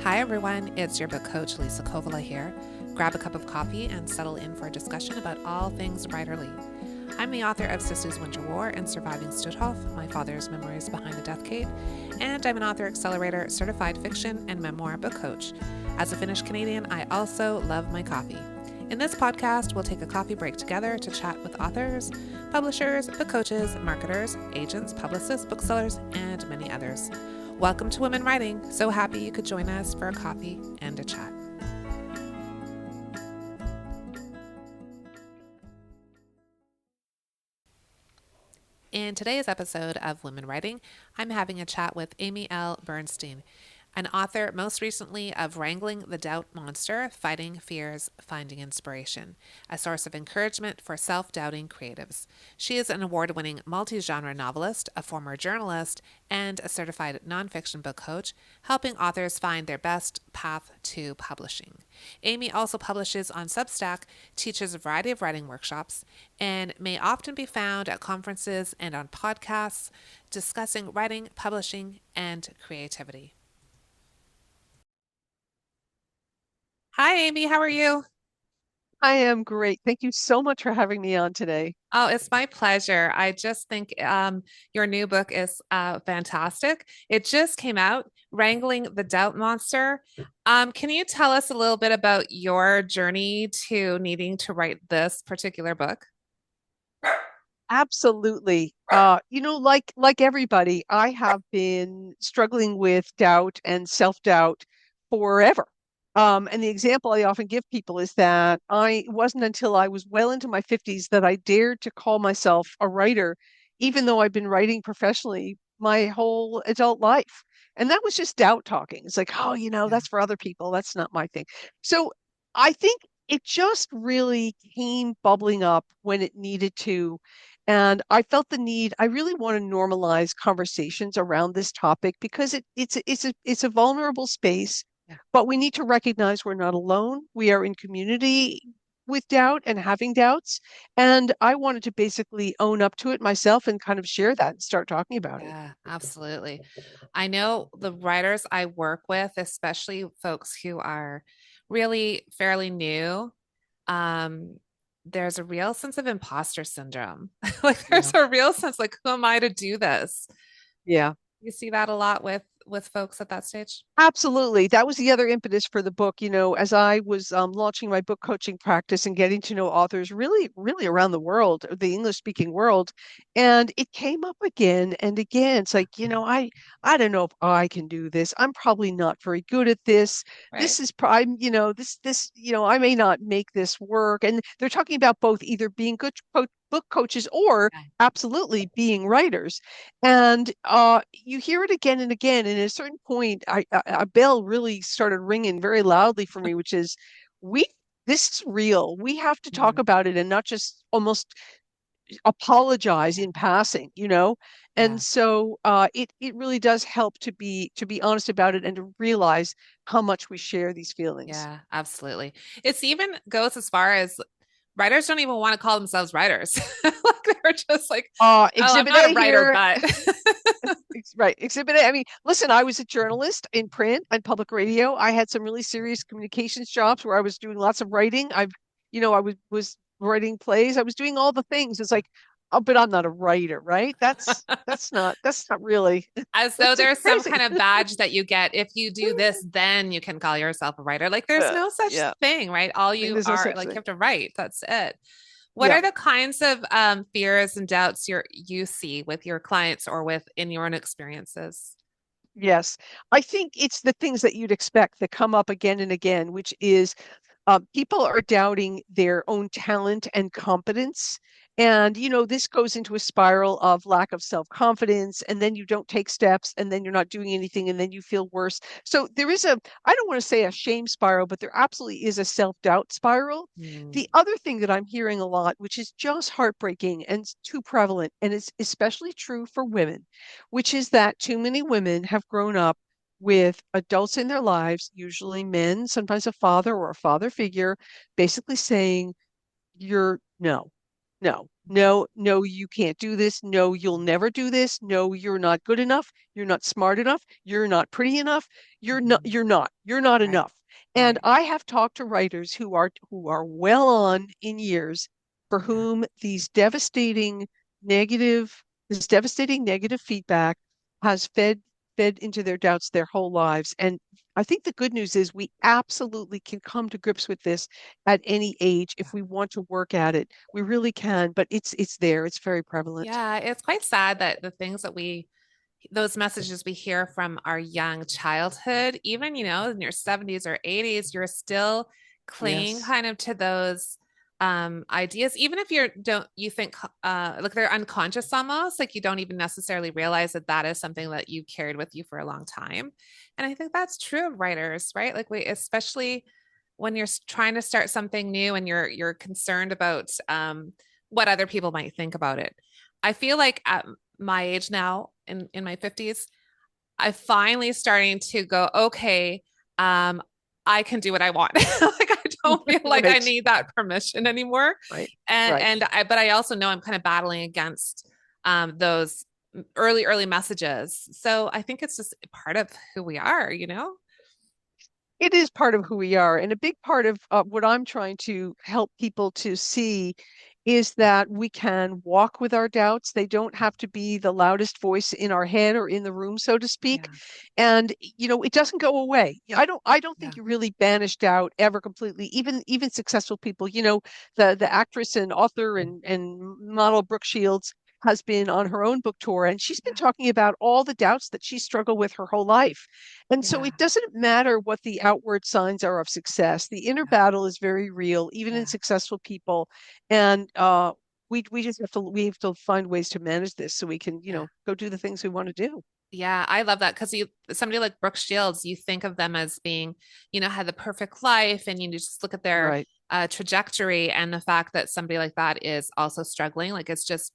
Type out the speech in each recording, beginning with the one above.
Hi everyone, it's your book coach Liisa Kovala here. Grab a cup of coffee and settle in for a discussion about all things writerly. I'm the author of Sister's Winter War and Surviving Stutthof, my father's memories behind the death cave, and I'm an author accelerator, certified fiction, and memoir book coach. As a Finnish Canadian, I also love my coffee. In this podcast, we'll take a coffee break together to chat with authors, publishers, book coaches, marketers, agents, publicists, booksellers, and many others. Welcome to Women Writing. So happy you could join us for a coffee and a chat. In today's episode of Women Writing, I'm having a chat with Amy L. Bernstein, an author most recently of Wrangling the Doubt Monster, Fighting Fears, Finding Inspiration, a source of encouragement for self-doubting creatives. She is an award-winning multi-genre novelist, a former journalist, and a certified nonfiction book coach, helping authors find their best path to publishing. Amy also publishes on Substack, teaches a variety of writing workshops, and may often be found at conferences and on podcasts discussing writing, publishing, and creativity. Hi, Amy. How are you? I am great. Thank you so much for having me on today. Oh, it's my pleasure. I just think your new book is fantastic. It just came out, Wrangling the Doubt Monster. Can you tell us a little bit about your journey to needing to write this particular book? Absolutely. Like everybody, I have been struggling with doubt and self-doubt forever. And the example I often give people is that it wasn't until I was well into my 50s that I dared to call myself a writer, even though I've been writing professionally my whole adult life. And that was just doubt talking. It's like, oh, Yeah. that's for other people. That's not my thing. So I think it just really came bubbling up when it needed to. And I felt the need, I really want to normalize conversations around this topic because it's a vulnerable space, Yeah. but we need to recognize we're not alone. We are in community with doubt and having doubts. And I wanted to basically own up to it myself and kind of share that and start talking about it. Yeah, absolutely. I know the writers I work with, especially folks who are really fairly new, um, there's a real sense of imposter syndrome. Like Yeah. there's a real sense like, who am I to do this? Yeah. You see that a lot with folks at that stage? Absolutely. That was the other impetus for the book. As I was launching my book coaching practice and getting to know authors really, really around the world, the English speaking world. And it came up again and again. It's like, I don't know if I can do this. I'm probably not very good at this. Right. This is prime, I may not make this work. And they're talking about both either being good book coaches or Yeah. absolutely being writers. And you hear it again and again. And at a certain point, a bell really started ringing very loudly for me, which is we this is real. We have to talk Mhm. about it and not just almost apologize in passing. Yeah. And so it really does help to be honest about it and to realize how much we share these feelings. Yeah, absolutely. It's even goes as far as writers don't even want to call themselves writers. Like they're just like, oh, I'm Exhibit not a A writer, here. but Right. Exhibit A. I mean, listen, I was a journalist in print and public radio. I had some really serious communications jobs where I was doing lots of writing. I was writing plays. I was doing all the things. It's like, oh, but I'm not a writer, right? That's not really as though that's there's some kind crazy. of badge that you get if you do this, then you can call yourself a writer. Like there's no such Yeah. thing, right? All you There's no are such like you thing. have to write. That's it. What Yeah. are the kinds of fears and doubts you see with your clients or with in your own experiences? Yes. I think it's the things that you'd expect that come up again and again, which is people are doubting their own talent and competence. And, this goes into a spiral of lack of self-confidence, and then you don't take steps, and then you're not doing anything, and then you feel worse. So I don't want to say a shame spiral, but there absolutely is a self-doubt spiral. Mm, The other thing that I'm hearing a lot, which is just heartbreaking and too prevalent, and it's especially true for women, which is that too many women have grown up with adults in their lives, usually men, sometimes a father or a father figure, basically saying, you're no. No, Mhm. no, no, you can't do this. No, you'll never do this. No, you're not good enough. You're not smart enough. You're not pretty enough. Mhm. You're not Right. enough. And Right. I have talked to writers who are well on in years for Yeah. whom negative, this devastating negative feedback has fed into their doubts their whole lives. And I think the good news is we absolutely can come to grips with this at any age Yeah. if we want to work at it. We really can, but it's there. It's very prevalent. Yeah, it's quite sad that the things that those messages we hear from our young childhood, even, in your 70s or 80s, you're still clinging Yes. kind of to those ideas, even if you think like they're unconscious almost, like you don't even necessarily realize that that is something that you carried with you for a long time. And I think that's true of writers, right? Like especially when you're trying to start something new and you're concerned about what other people might think about it. I feel like at my age now, in my 50s, I finally starting to go, okay, um, I can do what I want. Like I don't feel like I Right. need that permission anymore. Right. And Right. but I also know I'm kind of battling against those early messages. So I think it's just part of who we are. It is part of who we are. And a big part of what I'm trying to help people to see is that we can walk with our doubts. They don't have to be the loudest voice in our head or in the room, so to speak. Yeah, And it doesn't go away. I don't yeah, think you really banish doubt ever completely. Even successful people, the actress and author and model Brooke Shields has been on her own book tour, and she's been yeah, talking about all the doubts that she struggled with her whole life. And so yeah, it doesn't matter what the outward signs are of success. The inner yeah, battle is very real, even in yeah, successful people. And we just have to find ways to manage this so we can, yeah. go do the things we want to do. Yeah, I love that because somebody like Brooke Shields, you think of them as being, had the perfect life, and you just look at their Right. trajectory and the fact that somebody like that is also struggling, like it's just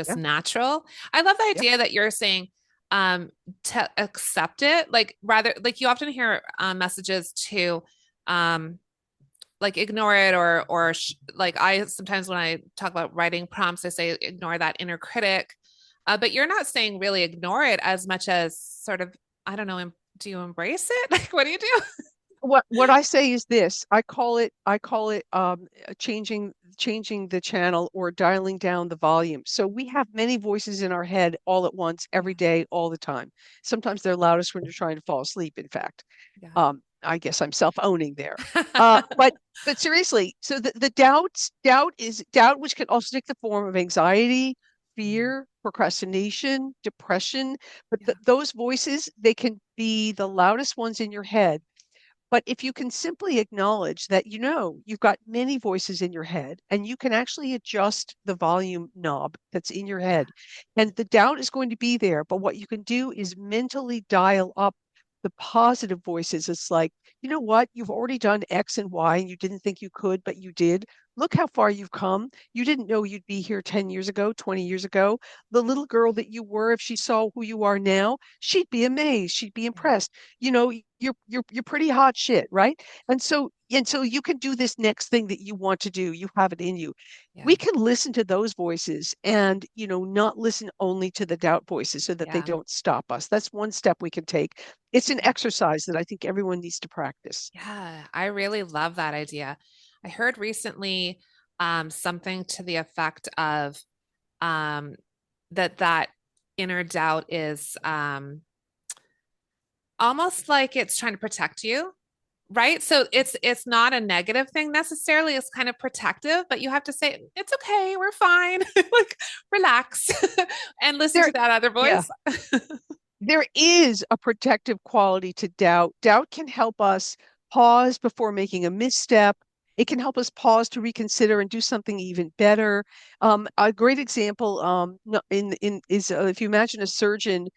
Yeah. natural. I love the Yeah. idea that you're saying um to accept it, like rather like you often hear messages to um like ignore it or like I sometimes when I talk about writing prompts, I say ignore that inner critic. But you're not saying really ignore it as much as sort of, I don't know, do you embrace it? Like, what do you do? What I say is this. I call it changing the channel or dialing down the volume. So we have many voices in our head all at once, every Yeah, day, all the time. Sometimes they're loudest when you're trying to fall asleep, in fact. yeah, I guess I'm self-owning there. But seriously, so the doubt, which can also take the form of anxiety, Mhm. fear, procrastination, depression. But Yeah, those voices, they can be the loudest ones in your head. But if you can simply acknowledge that you've got many voices in your head and you can actually adjust the volume knob that's in your yeah, head, and the doubt is going to be there, but what you can do is mentally dial up the positive voices. It's like, you know what? You've already done X and Y and you didn't think you could, but you did. Look how far you've come. You didn't know you'd be here 10 years ago, 20 years ago. The little girl that you were, if she saw who you are now, she'd be amazed. She'd be yeah, impressed. You're pretty hot shit, right? And so you can do this next thing that you want to do. You have it in you. yeah, We can listen to those voices and not listen only to the doubt voices so that they yeah, don't stop us. That's one step we can take. It's an yeah. exercise that I think everyone needs to practice. Yeah, I really love that idea. I heard recently something to the effect of um, that inner doubt is almost like it's trying to protect you, right? So it's not a negative thing necessarily. It's kind of protective, but you have to say it's okay, we're fine, like relax, and listen There, to that other yeah. voice. There is a protective quality to doubt. Doubt can help us pause before making a misstep. It can help us pause to reconsider and do something even better. A great example in is if you imagine a surgeon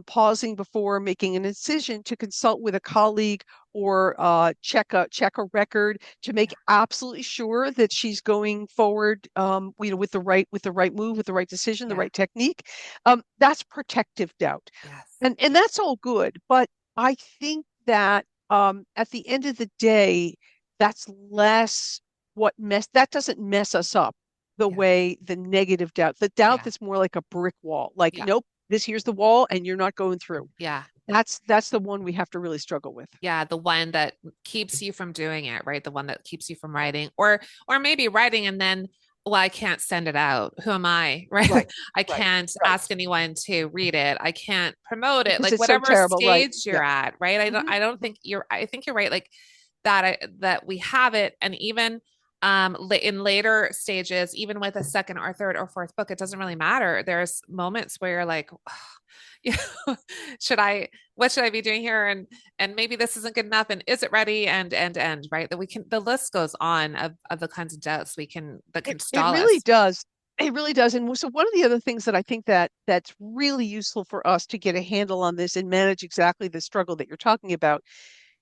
pausing before making an incision to consult with a colleague or check a record to make Yeah, absolutely sure that she's going forward, with the right move, with the right decision, the yeah, right technique. That's protective doubt. yes, And that's all good. But I think that at the end of the day, that's less that doesn't mess us up. the Yeah. way the doubt Yeah. that's more like a brick wall, like, Yeah. nope, this here's the wall and you're not going through. Yeah. That's the one we have to really struggle with. Yeah, the one that keeps you from doing it, right? The one that keeps you from writing, or maybe writing and then, well, I can't send it out. Who am I, right? Right, I right, can't right. ask anyone to read it. I can't promote it. Because Like it's so whatever terrible, right? stage Yeah. you're at, right? Hmm. I don't think you're I think you're right. Like that that we have it, and even in later stages, even with a second or third or fourth book, it doesn't really matter. There's moments where you're like, you know, should I, what should I be doing here? And maybe this isn't good enough. And is it ready? And right. That we can, the list goes on of the kinds of doubts we can, that can It stall really us. does. It really does. And so one of the other things that I think that's really useful for us to get a handle on this and manage exactly the struggle that you're talking about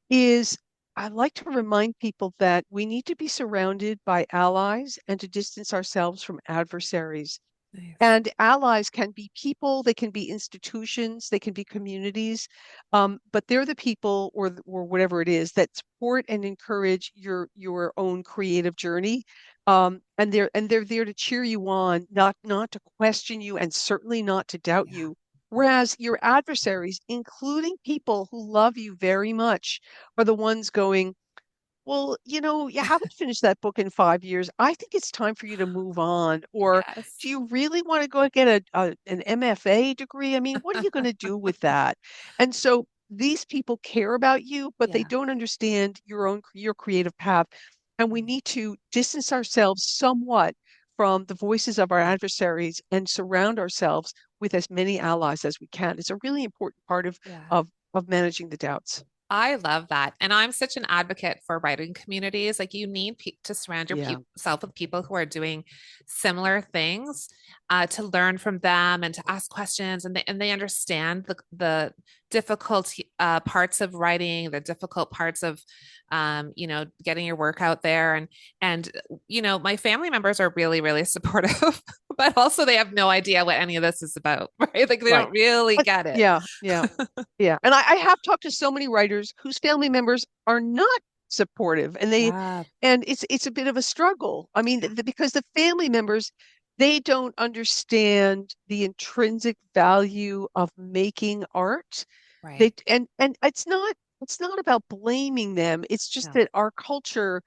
is I like to remind people that we need to be surrounded by allies and to distance ourselves from adversaries. Nice. And allies can be people, they can be institutions, they can be communities, but they're the people or whatever it is that support and encourage your own creative journey. And they're there to cheer you on, not to question you, and certainly not to doubt Yeah. you. Whereas your adversaries, including people who love you very much, are the ones going, well, you haven't finished that book in 5 years. I think it's time for you to move on. Or Yes. do you really want to go get an MFA degree? I mean, what are you going to do with that? And so these people care about you, but they Yeah. don't understand your creative path. And we need to distance ourselves somewhat from the voices of our Yeah. adversaries and surround ourselves with as many allies as we can. It's a really important part Yeah. of managing the doubts. I love that. And I'm such an advocate for writing communities. Like you need to surround Yeah, yourself with people who are doing similar things, to learn from them and to ask questions. And they understand the difficult parts of writing, the difficult parts of, getting your work out there. And my family members are really, really supportive, but also they have no idea what any of this is about, right? Like they right. don't really get it. Yeah, yeah. Yeah. And I have talked to so many writers whose family members are not supportive Yeah. and it's a bit of a struggle. I mean, because the family members, they don't understand the intrinsic value of making art. Right. And it's not about blaming them. It's just No, that our culture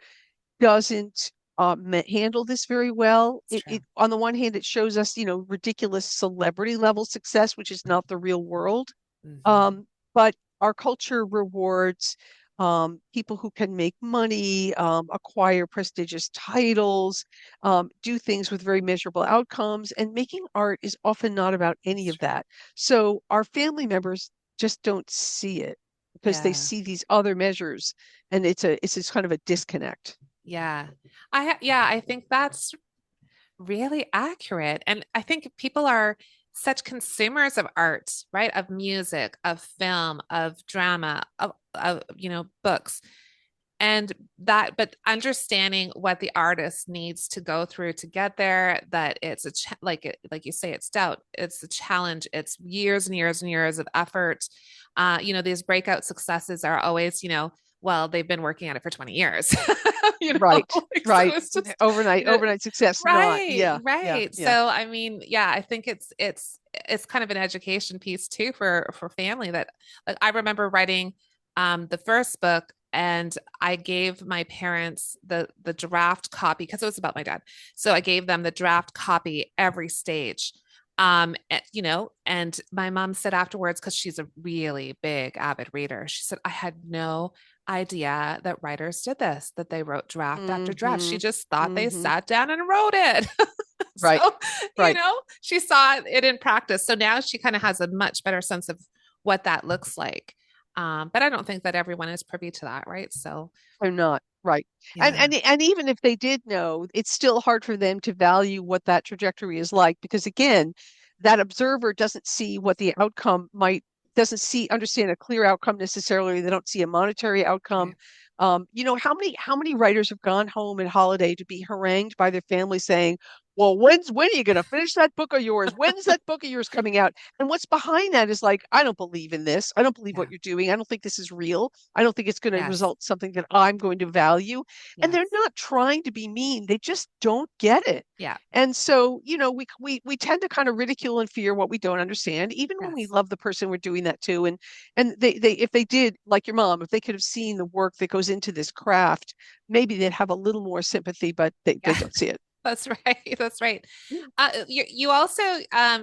doesn't handle this very well. it's It true. on the one hand, it shows us, ridiculous celebrity level success, which is not the real world. Hmm. But our culture rewards people who can make money, acquire prestigious titles, do things with very measurable outcomes, and making art is often not about any It's of true. that. So our family members just don't see it because they Yeah. see these other measures, and it's this kind of a disconnect. Yeah. I think that's really accurate. And I think people are such consumers of art, right? Of music, of film, of drama, of books. And that, but understanding what the artist needs to go through to get there, that it's like you say, it's doubt, it's a challenge, it's years and years and years of effort. These breakout successes are always, well, they've been working at it for 20 years, Right, like, so right. it's just, Overnight, you know, overnight success, not. right, Yeah, yeah, right. yeah. So, I mean, yeah, I think it's kind of an education piece too for family that, like, I remember writing the first book, and I gave my parents the draft copy because it was about my dad. So I gave them the draft copy every stage. And my mom said afterwards, because she's a really big avid reader, she said, I had no idea that writers did this, that they wrote draft after draft. She Mm-hmm. just thought they Mm-hmm. sat down and wrote it. Right, So, right. she saw it in practice. So now she kind of has a much better sense of what that looks like. But I don't think that everyone is privy to that, right? So, They're not. Right. And yeah, and and even if they did know, it's still hard for them to value what that trajectory is like because again, that observer doesn't see what the outcome might doesn't see understand a clear outcome necessarily. They don't see a monetary outcome. right. How many writers have gone home at holiday to be harangued by their family saying, well, when are you going to finish that book of yours? When's that book of yours coming out? And what's behind that is like, I don't believe in this. I don't believe what Yeah. you're doing. I don't think this is real. I don't think it's going to Yes. result in something that I'm going to value. And they're Yes. not trying to be mean. They just don't get it. Yeah. And so, we tend to kind of ridicule and fear what we don't understand, even when we Yes. love the person we're doing that to. And they if they did, like your mom, if they could have seen the work that goes into this craft, maybe they'd have a little more sympathy, but they Yeah. don't see it. That's right. That's right. You also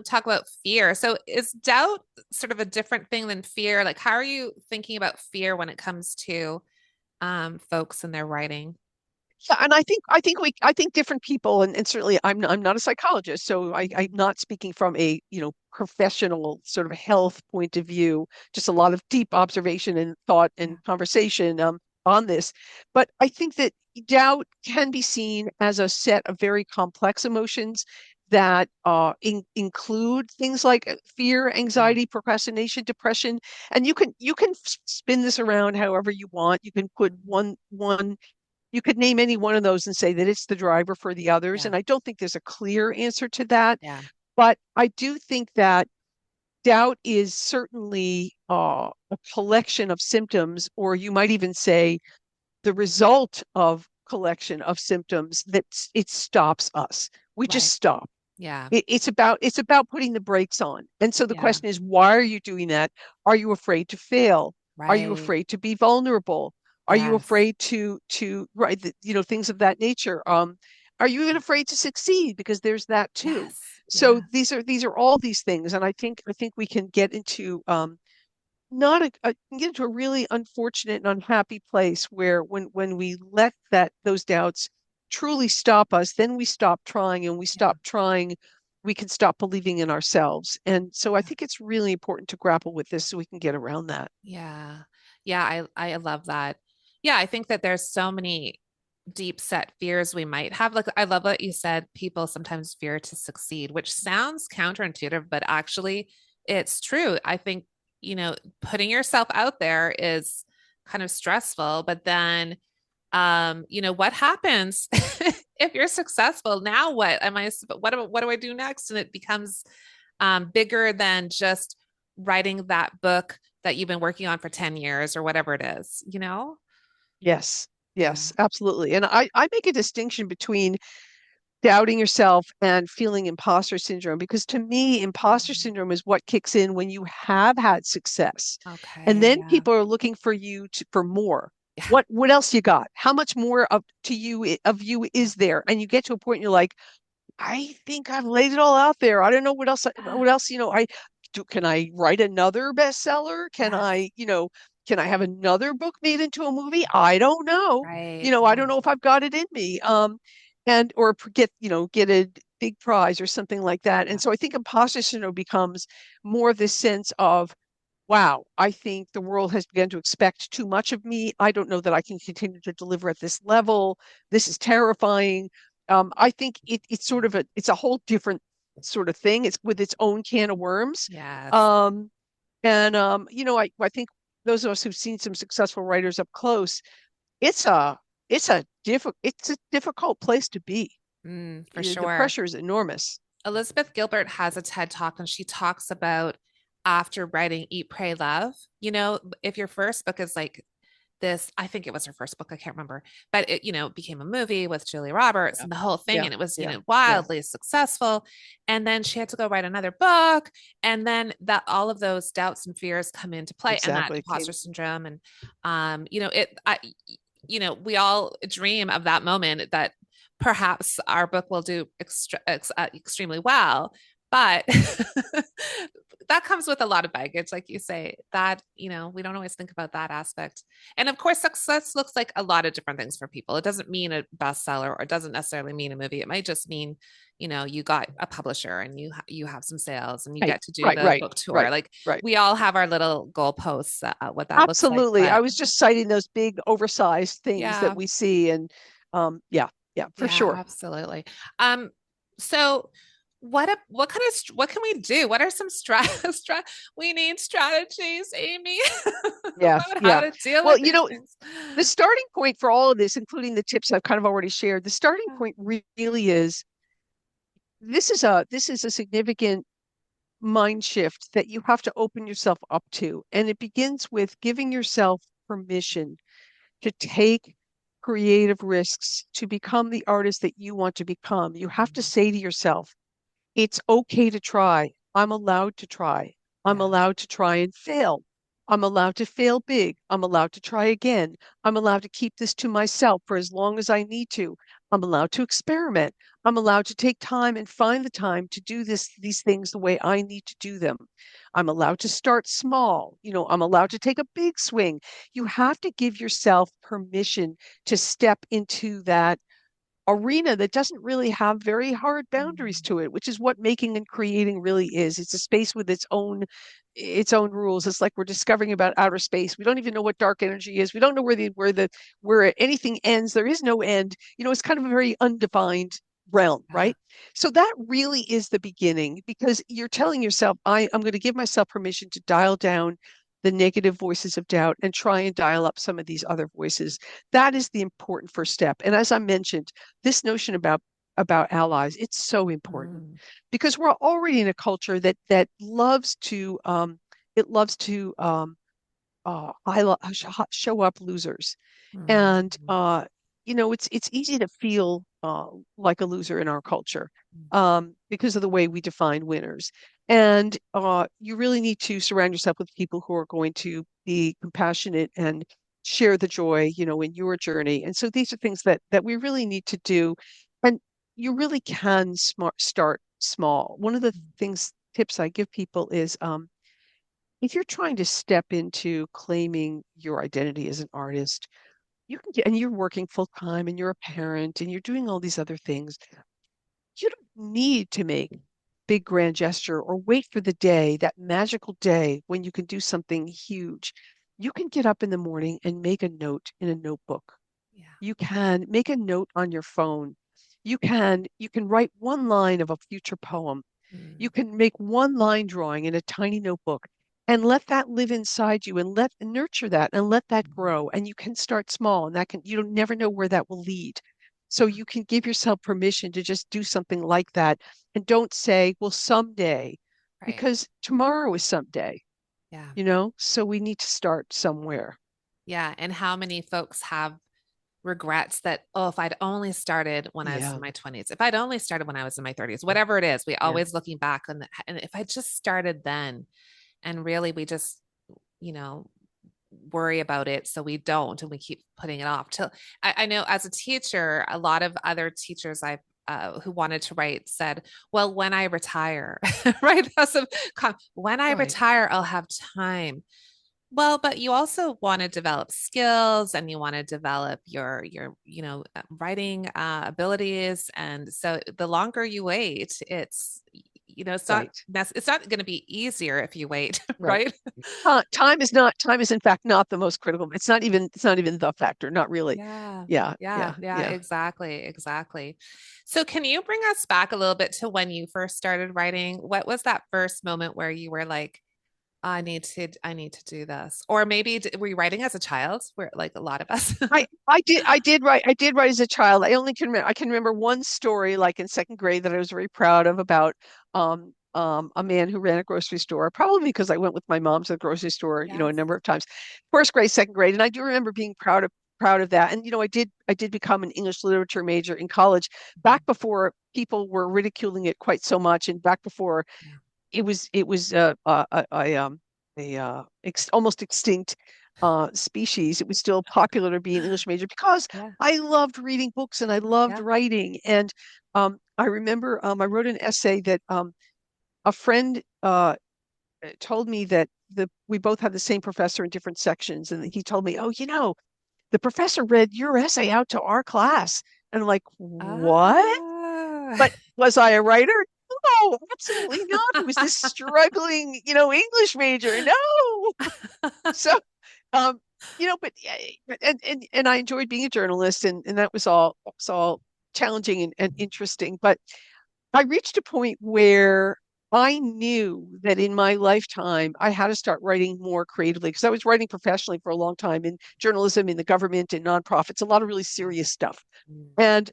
talk about fear. So is doubt sort of a different thing than fear? Like, how are you thinking about fear when it comes to folks and their writing? Yeah, and I think different people, and certainly I'm not a psychologist, so I'm not speaking from a professional sort of health point of view, just a lot of deep observation and thought Yeah. and conversation on this. But I think that doubt can be seen as a set of very complex emotions that include things like fear, Yeah. anxiety, procrastination, depression, and you can spin this around however you want. You can put one you could name any one of those and say that it's the driver for the others. Yeah. And I don't think there's a clear answer to that. Yeah. But I do think that doubt is certainly a collection of symptoms, or you might even say the result of collection of symptoms that it stops us. We just Right. stop. Yeah. It's about putting the brakes on. And so the Yeah. question is, why are you doing that? Are you afraid to fail? Are you Right. afraid to be vulnerable? Are you Yes. afraid to right, things of that nature? Are you even afraid to succeed? Because there's that too. Yes. So Yeah. these are all these things, and I think we can get into not can get into a really unfortunate and unhappy place where when we let that those doubts truly stop us, then we stop trying, and we Yeah. stop trying, we can stop believing in ourselves. And so I Yeah. think it's really important to grapple with this so we can get around that. Yeah. Yeah. I love that. Yeah. I think that there's so many deep set fears we might have. Like, I love what you said. People sometimes fear to succeed, which sounds counterintuitive, but actually it's true. I think, putting yourself out there is kind of stressful, but then, what happens if you're successful? Now what am I, what do I do next? And it becomes bigger than just writing that book that you've been working on for 10 years or whatever it is, you know? Yes, Yeah. yes, absolutely. And I make a distinction between doubting yourself and feeling imposter syndrome, because to me imposter syndrome is what kicks in when you have had success, and Okay. then Yeah. people are looking for you for more. Yeah. What else you got? How much more of you Yeah. is there? And you get to a point you're like, I think I've laid it all out there. I don't know what else, I do. Can I write another bestseller? Yes. Can I have another book made into a movie? I don't know. Right. I Yeah. don't know if I've got it in me. And or get a big prize or something like that. Yeah. And so I think imposter syndrome becomes more of this sense of, wow, I think the world has begun to expect too much of me. I don't know that I can continue to deliver at this level. This is terrifying. I think it's sort of it's a whole different sort of thing. It's with its own can of worms. Yes. Um, and I think those of us who've seen some successful writers up close, it's a it's a difficult place to be. For The sure. pressure is enormous. Elizabeth Gilbert has a TED talk and she talks about after writing Eat, Pray, Love. If your first book is like this, I think it was her first book, I can't remember, but it became a movie with Julia Roberts Yeah, and the whole thing, yeah, and it was, yeah, yeah. wildly successful. And then she had to go write another book. And then that all of those doubts and fears come into play and that Exactly. It imposter came. syndrome. And we all dream of that moment that perhaps our book will do extremely well, but that comes with a lot of baggage, like you say, that we don't always think about that aspect. And of course, success looks like a lot of different things for people. It doesn't mean a bestseller, or it doesn't necessarily mean a movie. It might just mean you got a publisher and you have some sales and you Right, get to do right, the right, book tour. right, Like, right. we all have our little goalposts, what that looks like. Absolutely. I But was just citing those big oversized things that yeah, we see, and yeah, yeah, for yeah, sure. absolutely. So what kind of what can we do? What are some we need strategies, Amy, Yeah, about how yeah. to deal Well, with these things. the starting point for all of this, including the tips I've kind of already shared, the starting point really is this is a significant mind shift that you have to open yourself up to. And it begins with giving yourself permission to take creative risks to become the artist that you want to become. You have to Mm. say to yourself, it's okay to try. I'm allowed to try. I'm Yeah. allowed to try and fail. I'm allowed to fail big. I'm allowed to try again. I'm allowed to keep this to myself for as long as I need to. I'm allowed to experiment. I'm allowed to take time and find the time to do these things the way I need to do them. I'm allowed to start small. I'm allowed to take a big swing. You have to give yourself permission to step into that arena that doesn't really have very hard boundaries Mm. to it, which is what making and creating really is. It's a space with its own rules. It's like we're discovering about outer space. We don't even know what dark energy is. We don't know where anything ends. There is no end. It's kind of a very undefined realm, Yeah. right? So that really is the beginning because you're telling yourself, I'm going to give myself permission to dial down the negative voices of doubt and try and dial up some of these other voices. That is the important first step. And as I mentioned, this notion about allies, it's so important Mm. because we're already in a culture that loves to it loves to show up losers. And Mm. it's easy to feel like a loser in our culture Mm. because of the way we define winners. And you really need to surround yourself with people who are going to be compassionate and share the joy, in your journey. And so these are things that we really need to do. And you really can start small. One of the things tips I give people is if you're trying to step into claiming your identity as an artist, and you're working full time and you're a parent and you're doing all these other things, you don't need to make big grand gesture or wait for the day, that magical day when you can do something huge. You can get up in the morning and make a note in a notebook. Yeah. You can make a note on your phone. You can write one line of a future poem. You Mm. can make one line drawing in a tiny notebook and let that live inside you and let nurture that and let that Mm. grow. And you can start small and you don't never know where that will lead. So Yeah. you can give yourself permission to just do something like that and don't say, well, someday, Right. because tomorrow is someday, Yeah. so we need to start somewhere. Yeah. And how many folks have regrets that, oh, if I'd only started when I was in Yeah, my 20s, if I'd only started when I was in my 30s, whatever it is, we yeah, always looking back on and if I just started then, and really we just, you know, worry about it. So we don't, and we keep putting it off till I know as a teacher, a lot of other teachers I've who wanted to write said, well, when I retire, right? When I right, retire, I'll have time. Well, but you also want to develop skills and you want to develop your writing abilities. And so the longer you wait, right, it's not going to be easier if you wait, right. right? Time is in fact not the most critical. It's not even the factor, not really. Yeah. Yeah, Yeah, yeah, yeah, yeah. exactly, exactly. So can you bring us back a little bit to when you first started writing? What was that first moment where you were like, I need to do this. Or maybe were you writing as a child? Where like a lot of us. I did write as a child. I can remember one story like in second grade that I was very proud of about a man who ran a grocery store, probably because I went with my mom to the grocery store, a Yes. number of times. First grade, second grade, and I do remember being proud of that. And I did become an English literature major in college Mhm. back before people were ridiculing it quite so much and back before Yeah. it was almost extinct species. It was still popular to be an English major because Yeah. I loved reading books and I loved Yeah. writing. And I remember I wrote an essay that a friend told me that we both had the same professor in different sections, and he told me, "Oh, the professor read your essay out to our class." And I'm like, "What?" Ah. But was I a writer? No, absolutely not. I was this struggling, English major. No. So, um, but yeah, and I enjoyed being a journalist, and that was all challenging and interesting. But I reached a point where I knew that in my lifetime I had to start writing more creatively because I was writing professionally for a long time in journalism, in the government, in nonprofits, a lot of really Yeah. serious stuff. Mm. And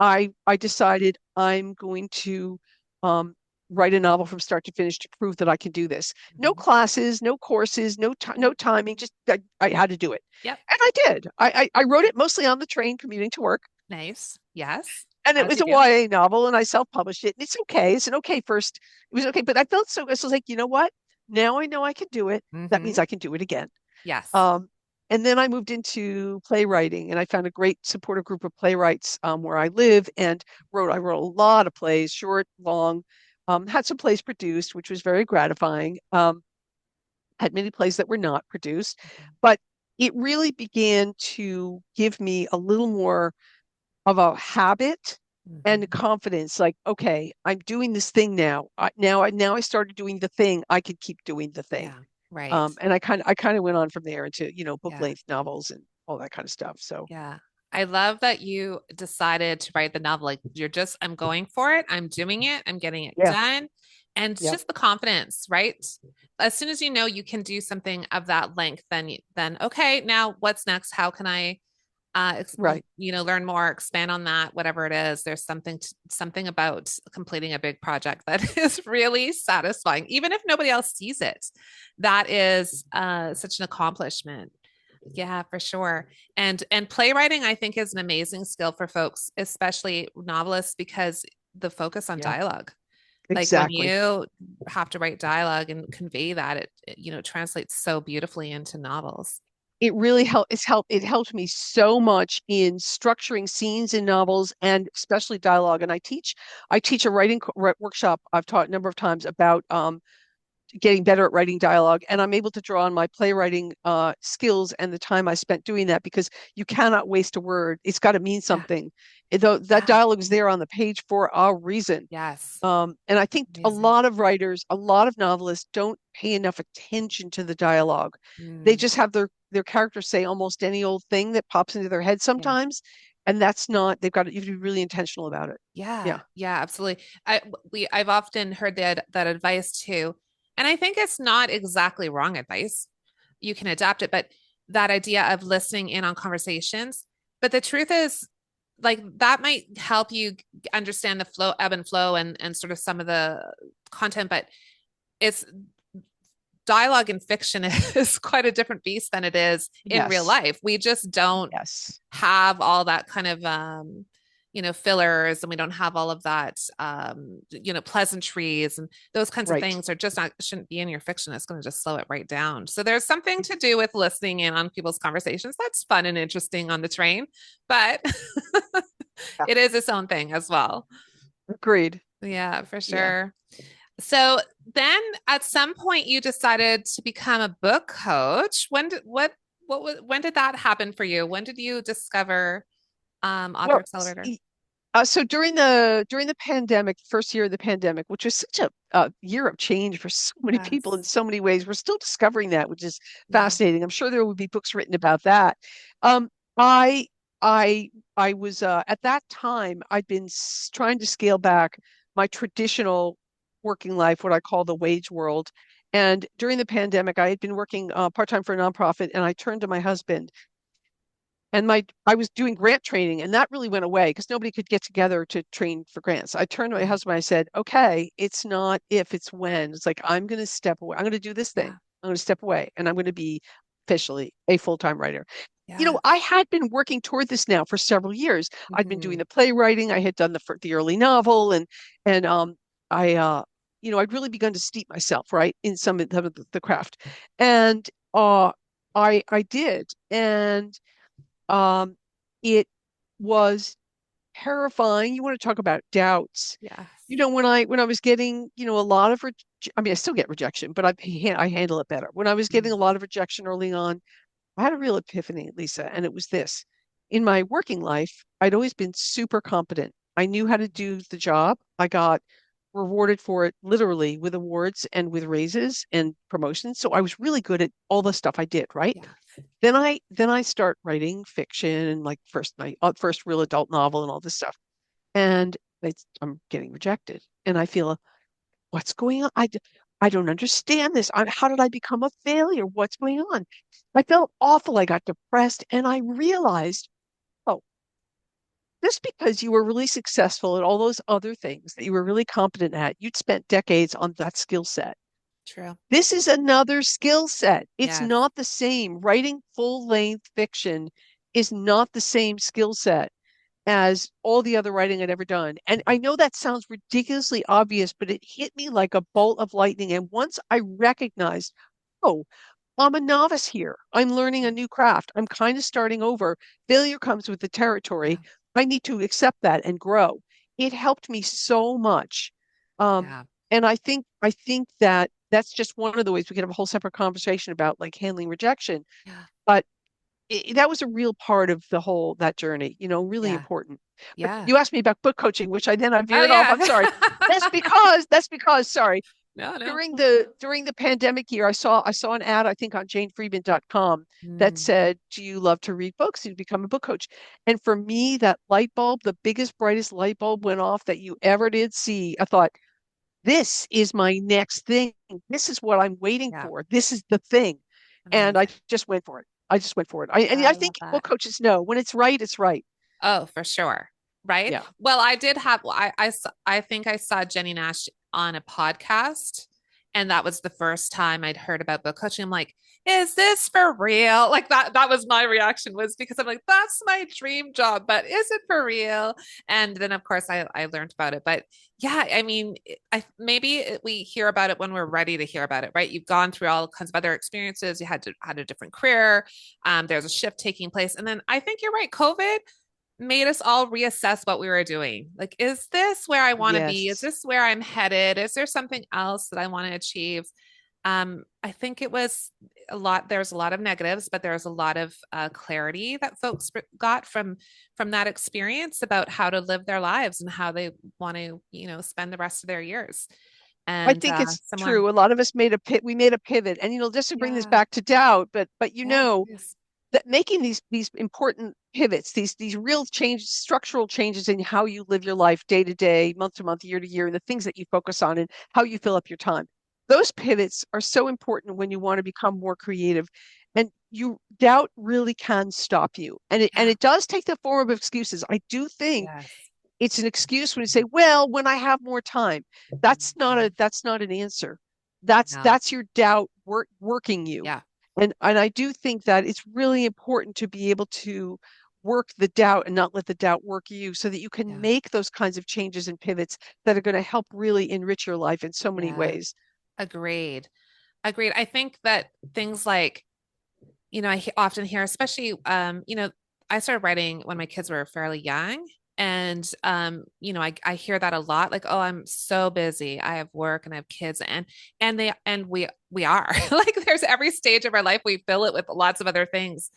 I decided I'm going to um, write a novel from start to finish to prove that I can do this. No Mhm. classes, no courses, no timing, just I had to do it. Yep. And I did. I wrote it mostly on the train commuting to work. Nice. Yes. And it As was you a do. YA novel, and I self-published it. And it's okay. It's an okay first. It was okay, but I felt so. I was like, you know what? Now I know I can do it. That Hmm. means I can do it again. Yes. Um, and then I moved into playwriting, and I found a great supportive group of playwrights where I live, and I wrote a lot of plays, short, long. Had some plays produced, which was very gratifying. Had many plays that were not produced, Mhm. but it really began to give me a little more of a habit and Mhm. confidence. Like, okay, I'm doing this thing now. Now I started doing the thing. I could keep doing the thing. Yeah. Right. And I kind of went on from there into, book Yeah. length novels and all that kind of stuff. So Yeah. I love that you decided to write the novel. Like you're just, I'm going for it. I'm doing it. I'm getting it yeah, done. And it's yeah, just the confidence, right? As soon as you know you can do something of that length, then okay, now what's next? How can I right. learn more, expand on that, whatever it is. There's something about completing a big project that is really satisfying, even if nobody else sees it. That is such an accomplishment. Yeah, for sure. And playwriting, I think, is an amazing skill for folks, especially novelists, because the focus on Yeah, dialogue. Like when exactly. you have to write dialogue and convey that, it translates so beautifully into novels. It really it helped me so much in structuring scenes in novels and especially dialogue. And I teach a workshop I've taught a number of times about getting better at writing dialogue, and I'm able to draw on my playwriting skills and the time I spent doing that, because you cannot waste a word. It's got to mean Yeah. something. Though that Yeah. dialogue is there on the page for a reason. Yes. And I think a Amazing. lot of writers, a lot of novelists don't pay enough attention to the dialogue. They Mm, just have their characters say almost any old thing that pops into their head yeah. sometimes, and that's not. You have to be really intentional about it. Yeah. Yeah, Yeah, absolutely. I've often heard that advice too. And I think it's not exactly wrong advice. You can adapt it, but that idea of listening in on conversations. But the truth is, like that might help you understand the flow, ebb and flow, and sort of some of the content, but it's dialogue in fiction is quite a different beast than it is in real yes, life. We just don't yes, have all that kind of fillers, and we don't have all of that pleasantries, and those kinds of right. things are just not shouldn't be in your fiction. It's going to just slow it right down. So there's something to do with listening in on people's conversations. That's fun and interesting on the train, but Yeah, it is its own thing as well. agreed. Yeah, for Yeah. sure. So then at some point you decided to become a book coach. When did that happen for you? When did you discover Author Well, Accelerator? so during the pandemic, first year of the pandemic, which was such a year of change for so many people in Yes. so many ways, we're still discovering that, which is Yeah. fascinating. I'm sure there will be books written about that. Um, I I I was at that time I'd been trying to scale back my traditional working life, what I call the wage world. And during the pandemic, I had been working part-time for a nonprofit, and I turned to my husband, and I was doing grant training, and that really went away because nobody could get together to train for grants. I turned to my Yeah. husband, I said, okay, it's not if, it's when. It's like, I'm going to step away. I'm going to do this thing. Yeah. I'm going to step away, and I'm going to be officially a full-time writer. Yeah. I had been working toward this now for several years. I'd been doing Hmm. the playwriting. I had done the early novel, and I I'd really begun to steep myself right in some of the craft, and I did, and um, it was terrifying. You want to talk about doubts. Yes. When I was getting, a lot of I mean, I still get rejection, but I handle it better. When I was getting Mhm. a lot of rejection early on, I had a real epiphany, Lisa, and it was this. In my working life, I'd always been super competent. I knew how to do the job. I got rewarded for it literally with awards and with raises and promotions. So I was really good at all the stuff I did, right? Yeah. Then I start writing fiction, and like my first real adult novel and all this stuff. And I'm getting rejected. And I feel, what's going on? I don't understand this. How did I become a failure? What's going on? I felt awful. I got depressed, and I realized, oh, just because you were really successful at all those other things that you were really competent at, you'd spent decades on that skill set. True. This is another skill set. It's Yes. not the same. Writing full length fiction is not the same skill set as all the other writing I'd ever done. And I know that sounds ridiculously obvious, but it hit me like a bolt of lightning. And once I recognized, oh, I'm a novice here. I'm learning a new craft. I'm kind of starting over. Failure comes with the territory. Yeah. I need to accept that and grow. It helped me so much. Um, Yeah. and I think that that's just one of the ways we could have a whole separate conversation about like handling rejection. Yeah. But that was a real part of the whole that journey, really Yeah. important. But Yeah. you asked me about book coaching, which I Oh veered off. yeah. I'm sorry. That's because sorry, No, no. during the pandemic year, I saw an ad, I think on janefriedman.com, that Mm, said, "Do you love to read books? You become a book coach." And for me, that light bulb, the biggest, brightest light bulb went off that you ever did see. I thought, this is my next thing. This is what I'm waiting yeah. for. This is the thing. And I Amazing. just went for it. I just went for it. And I I love think that. book coaches know when it's right, it's right. Oh, for sure. Right. Yeah. Well, I did have, I think I saw Jenny Nash on a podcast, and that was the first time I'd heard about book coaching. I'm like, is this for real? Like that was my reaction, was because I'm like, that's my dream job, but is it for real? And then of course I learned about it. But yeah, I mean, maybe we hear about it when we're ready to hear about it, right? You've gone through all kinds of other experiences. You had a different career. There's a shift taking place. And then I think you're right. COVID made us all reassess what we were doing. Like, is this where I want to be? Is Yes. this where I'm headed? Is there something else that I want to achieve? I think it was a lot. There's a lot of negatives, but there's a lot of clarity that folks got from that experience about how to live their lives and how they want to, spend the rest of their years. I And think it's similar, true. A lot of us we made a pivot. And just to bring this yeah, back to doubt, but yeah, please. that making these important pivots, these real changes, structural changes in how you live your life day to day, month to month, year to year, and the things that you focus on and how you fill up your time. Those pivots are so important when you want to become more creative. And doubt really can stop you. And Yeah, it does take the form of excuses. I do think yes, it's an excuse when you say, well, when I have more time. mhm, That's not an answer. that's no, that's your doubt working you. yeah, And I do think that it's really important to be able to work the doubt and not let the doubt work you, so that you can yeah, make those kinds of changes and pivots that are going to help really enrich your life in so many yeah. ways. Agreed. Agreed. I think that things like, I often hear, especially, I started writing when my kids were fairly young. And, I hear that a lot, like, oh, I'm so busy. I have work and I have kids, and we are like, there's every stage of our life, we fill it with lots of other things.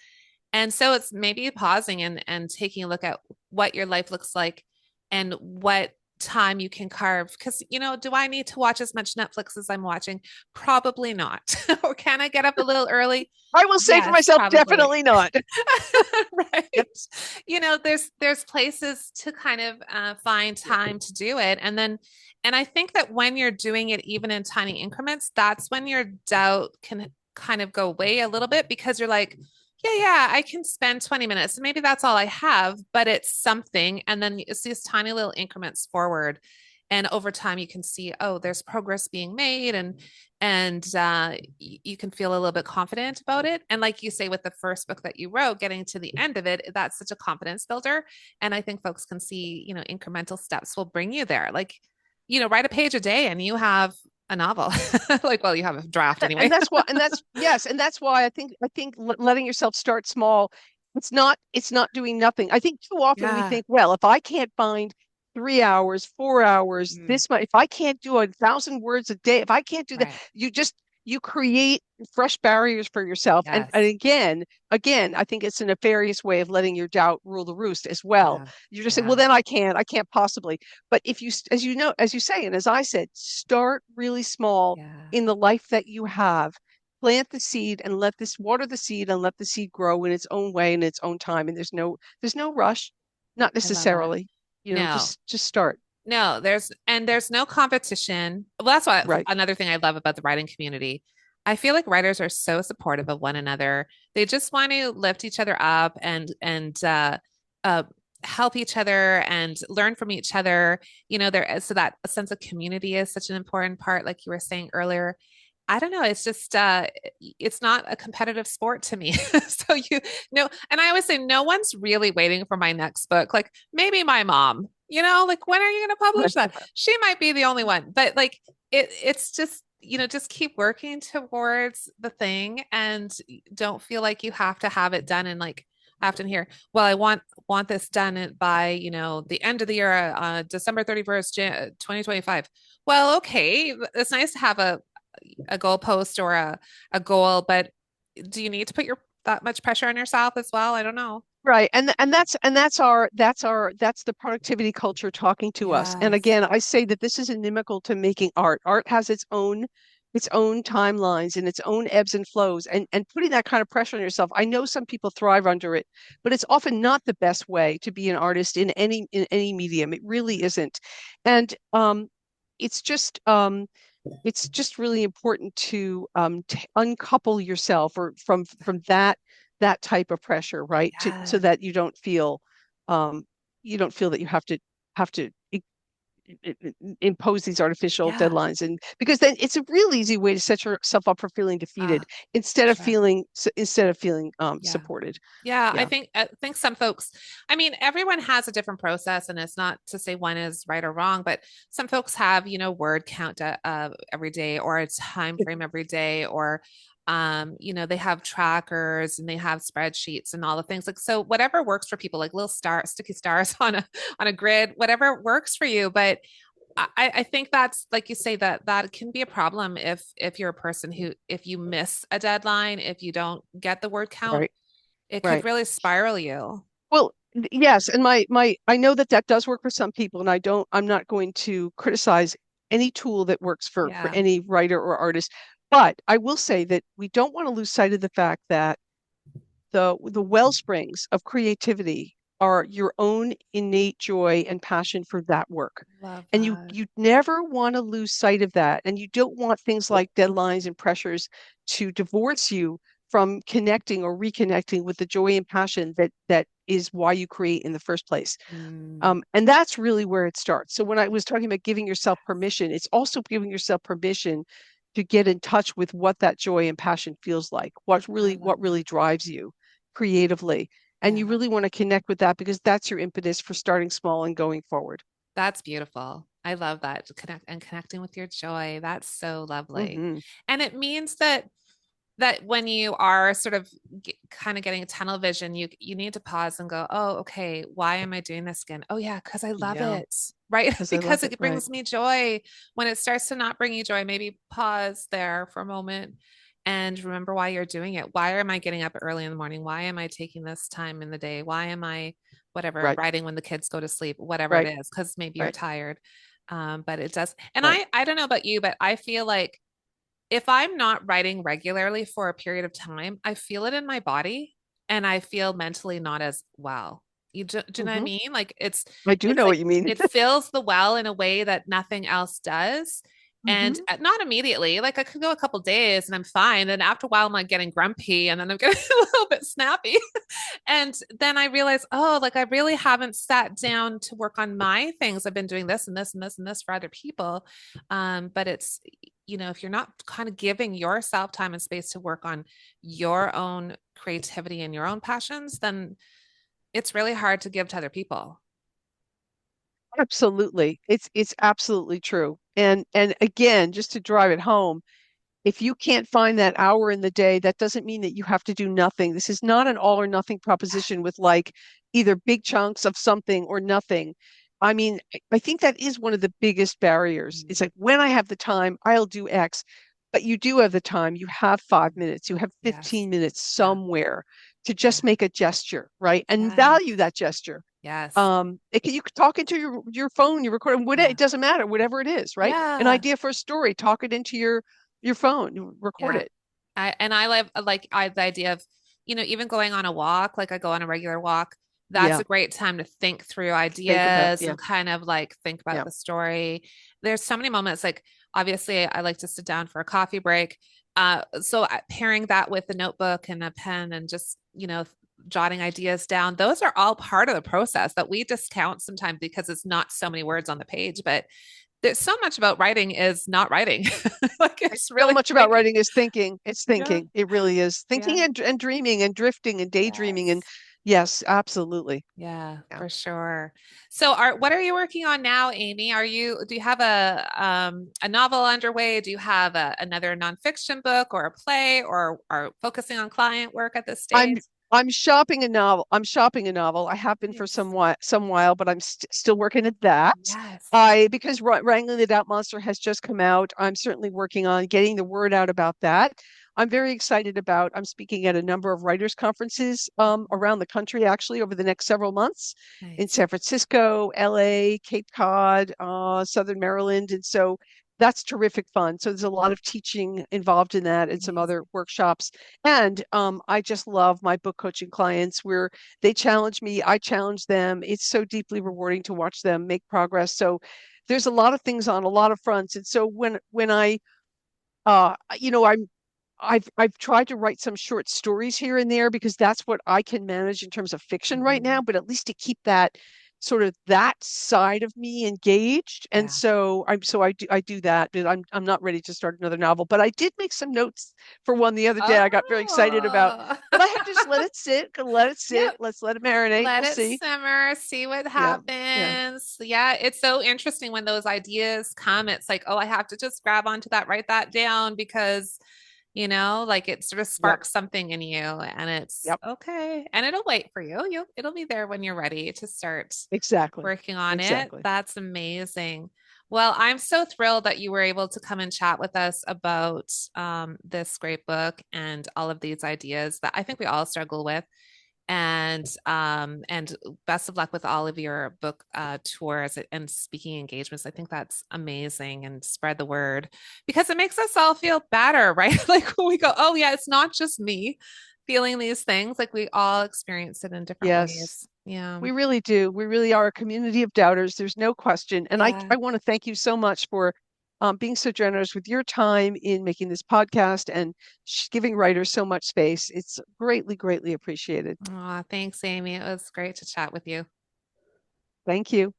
And so it's maybe pausing and taking a look at what your life looks like and what time you can carve. Because, do I need to watch as much Netflix as I'm watching? Probably not. Or can I get up a little early? I will say for Yes, myself, probably. definitely not. Right. There's places to kind of find Yeah. time to do it. And I think that when you're doing it even in tiny increments, that's when your doubt can kind of go away a little bit, because you're like, yeah, I can spend 20 minutes. And maybe that's all I have, but it's something. And then it's these tiny little increments forward. And over time you can see, oh, there's progress being made, and you can feel a little bit confident about it. And like you say, with the first book that you wrote, getting to the end of it, that's such a confidence builder. And I think folks can see, incremental steps will bring you there. Like, write a page a day and you have a novel. Like, well, you have a draft And anyway. that's why, and that's yes, and that's why I think letting yourself start small, it's not doing nothing. I think too often we Yeah. think, well, if I can't find 3 hours, 4 hours, Mm, this much, if I can't do 1,000 words a day, if I can't do that, right. you create fresh barriers for yourself. And Yes. again, I think it's a nefarious way of letting your doubt rule the roost as well. Yeah. You just say, well, Yeah. then I can't possibly. But if you, as you know, as you say, and as I said, start really small Yeah. in the life that you have. Plant the seed and water the seed and let the seed grow in its own way in its own time. And there's no rush, not I love that. necessarily. No, Just start. no, there's no competition. Well, that's what Right. another thing I love about the writing community. I feel like writers are so supportive of one another. They just want to lift each other up and uh help each other and learn from each other. There is, so that a sense of community is such an important part, like you were saying earlier. I don't know, it's just it's not a competitive sport to me. So and I always say no one's really waiting for my next book. Like maybe my mom, like when are you going to publish that? She might be the only one, but like it's just just keep working towards the thing and don't feel like you have to have it done in like often here. Well, I want this done by, the end of the year, December 31st, 2025. Well, okay, it's nice to have a goalpost or a goal, but do you need to put your that much pressure on yourself as well? I don't know. Right. That's the productivity culture talking to us. And Yes. again, I say that this is inimical to making art. Art has its own timelines and its own ebbs and flows. And putting that kind of pressure on yourself, I know some people thrive under it, but it's often not the best way to be an artist in any medium. It really isn't. And it's just it's just really important to uncouple yourself or from that type of pressure, right? So Yeah. that um, you don't feel that you have to impose these artificial Yeah. deadlines, and because then it's a real easy way to set yourself up for feeling defeated Ah, for sure. instead of feeling Yeah. supported. Yeah, I Yeah, think I think some folks, I mean, everyone has a different process, and it's not to say one is right or wrong, but some folks have, word count every day or a time frame every day, or they have trackers and they have spreadsheets and all the things. Like so whatever works for people, like little sticky stars on a grid, whatever works for you. But I think that's like you say that can be a problem if you're a person who if you miss a deadline, if you don't get the word count, right, it could right. really spiral you. Well, yes, and I know that that does work for some people, and I'm not going to criticize any tool that works for Yeah. any writer or artist, but I will say that we don't want to lose sight of the fact that the well springs of creativity are your own innate joy and passion for that work. Love And you that. you never want to lose sight of that. And you don't want things like deadlines and pressures to divorce you from connecting or reconnecting with the joy and passion that is why you create in the first place. Mm, And that's really where it starts. So when I was talking about giving yourself permission, it's also giving yourself permission to get in touch with what that joy and passion feels like, I love what that. really drives you creatively. And you Yeah. really want to connect with that because that's your impetus for starting small and going forward. That's beautiful. I love that. Connecting with your joy. That's so lovely. Hmm. And it means that when you are sort of kind of getting tunnel vision, you need to pause and go, oh, okay, why am I doing this again? Oh yeah, because I love Yeah, it, right? because I Because love it. it Right. brings me joy. When it starts to not bring you joy, maybe pause there for a moment and remember why you're doing it. Why am I getting up early in the morning? Why am I taking this time in the day? Why am I whatever Right. writing when the kids go to sleep? Whatever it Right. is, because maybe you're Right. tired. But it does. And Right. I don't know about you, but I feel like if I'm not writing regularly for a period of time, I feel it in my body and I feel mentally not as well. Do you know what I Hmm. mean? Like I do it's know like what you mean. it fills the well in a way that nothing else does. And Hmm. not immediately, like I could go a couple days and I'm fine. Then after a while, I'm like getting grumpy and then I'm getting a little bit snappy. And then I realized, oh, like I really haven't sat down to work on my things. I've been doing this and this and this and this for other people. But it's, if you're not kind of giving yourself time and space to work on your own creativity and your own passions, then it's really hard to give to other people. Absolutely. It's absolutely true. And again, just to drive it home, if you can't find that hour in the day, that doesn't mean that you have to do nothing. This is not an all or nothing proposition with like either big chunks of something or nothing. I mean, I think that is one of the biggest barriers. It's Mm, like when I have the time, I'll do X, but you do have the time. You have 5 minutes, you have yes. 15 minutes Yeah. somewhere to Yeah. just make a gesture, right? And Yes. value that gesture. Yes. You could talk into your phone, you record whatever, Yeah. it doesn't matter, whatever it is, right? An Yeah. idea for a story, talk it into your phone, you record Yeah. it. I like the idea of, even going on a walk, like I go on a regular walk. That's Yeah, a great time to think through think about, ideas yeah, and kind of like think about yeah. the story. There's so many moments, like obviously I like to sit down for a coffee break. So pairing that with a notebook and a pen and just, jotting ideas down, those are all part of the process that we discount sometimes because it's not so many words on the page. But there's so much about writing is not writing. Like it's So really much about thinking. writing is thinking. It's Yeah. thinking. It really is thinking Yeah. and dreaming and drifting and daydreaming. And Yes. yes, absolutely. Yeah, Yeah. for sure. So what are you working on now, Amy? Do you have a novel underway? Do you have another nonfiction book or a play or are focusing on client work at this I'm stage? I'm shopping a novel. I'm shopping a novel. I have been for Nice. some while, but I'm still working at that. Yes. I because Wrangling the Doubt Monster has just come out. I'm certainly working on getting the word out about that. I'm very excited about. I'm speaking at a number of writers conferences around the country actually over the next several months in Nice. San Francisco, LA, Cape Cod, Southern Maryland, and so that's terrific fun. So there's a lot of teaching involved in that and some other Amazing. workshops. And I just love my book coaching clients where they challenge me, I challenge them. It's so deeply rewarding to watch them make progress. So there's a lot of things on a lot of fronts. And so when I you know, I've tried to write some short stories here and there because that's what I can manage in terms of fiction right now, Mhm. but at least to keep that sort of that side of me engaged. And Yeah. so I do that, but I'm not ready to start another novel. But I did make some notes for one the other day I got very excited about. Oh. But I have to just let it sit, let it sit. Yep. Let's let it marinate. Let We'll it see. simmer, see what Yeah. Yeah. happens. Yeah, it's so interesting when those ideas come. It's like, oh, I have to just grab onto that, write that down because, like it sort of Yep. sparks something in you and it's Yep. okay. And it'll wait for you. It'll be there when you're ready to start Exactly. working on it. Exactly. That's amazing. Well, I'm so thrilled that you were able to come and chat with us about this great book and all of these ideas that I think we all struggle with and best of luck with all of your book tours and speaking engagements. I think that's amazing and spread the word because it makes us all feel better, right? Like when we go, oh yeah, it's not just me feeling these things, like we all experience it in different Yes. ways. Yeah. We really do. We really are a community of doubters. There's no question. And Yeah. I want to thank you so much for being so generous with your time in making this podcast and giving writers so much space. It's greatly, greatly appreciated. Aw, thanks, Amy. It was great to chat with you. Thank you.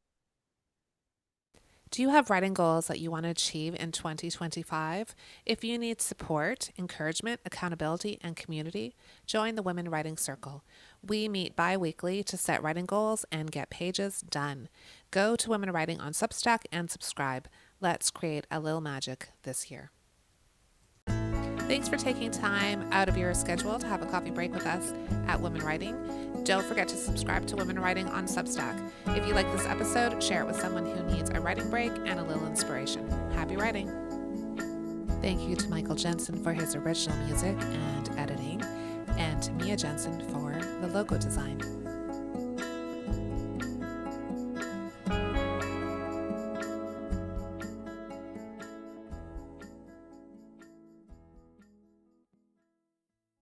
Do you have writing goals that you want to achieve in 2025? If you need support, encouragement, accountability, and community, join the Women Writing Circle. We meet bi weekly to set writing goals and get pages done. Go to Women Writing on Substack and subscribe. Let's create a little magic this year. Thanks for taking time out of your schedule to have a coffee break with us at Women Writing. Don't forget to subscribe to Women Writing on Substack. If you like this episode, share it with someone who needs a writing break and a little inspiration. Happy writing! Thank you to Michael Jensen for his original music and editing, and to Mia Jensen for the logo design.